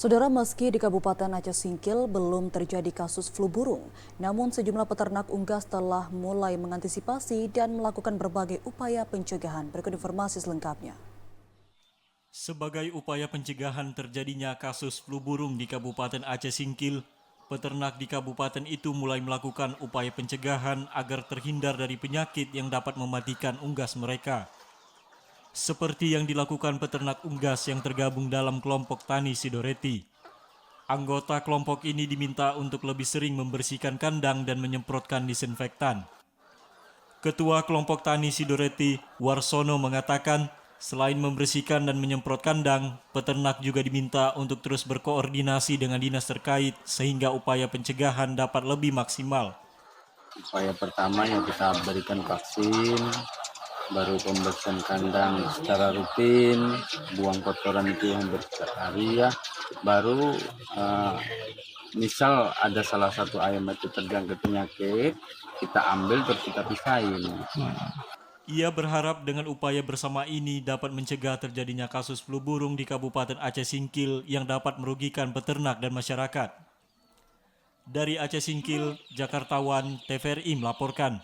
Saudara, meski di Kabupaten Aceh Singkil belum terjadi kasus flu burung, namun sejumlah peternak unggas telah mulai mengantisipasi dan melakukan berbagai upaya pencegahan. Berikut informasi selengkapnya. Sebagai upaya pencegahan terjadinya kasus flu burung di Kabupaten Aceh Singkil, peternak di kabupaten itu mulai melakukan upaya pencegahan agar terhindar dari penyakit yang dapat mematikan unggas mereka. Seperti yang dilakukan peternak unggas yang tergabung dalam kelompok tani Sidoreti. Anggota kelompok ini diminta untuk lebih sering membersihkan kandang dan menyemprotkan disinfektan. Ketua kelompok tani Sidoreti, Warsono, mengatakan selain membersihkan dan menyemprot kandang, peternak juga diminta untuk terus berkoordinasi dengan dinas terkait sehingga upaya pencegahan dapat lebih maksimal. Upaya pertama yang kita berikan vaksin, baru pembersihan kandang secara rutin, buang kotoran itu hampir setiap hari ya. Baru misal ada salah satu ayam itu terjangkit penyakit, kita ambil terus kita pisahin. Ia berharap dengan upaya bersama ini dapat mencegah terjadinya kasus flu burung di Kabupaten Aceh Singkil yang dapat merugikan peternak dan masyarakat. Dari Aceh Singkil, Jakartawan, TVRI melaporkan.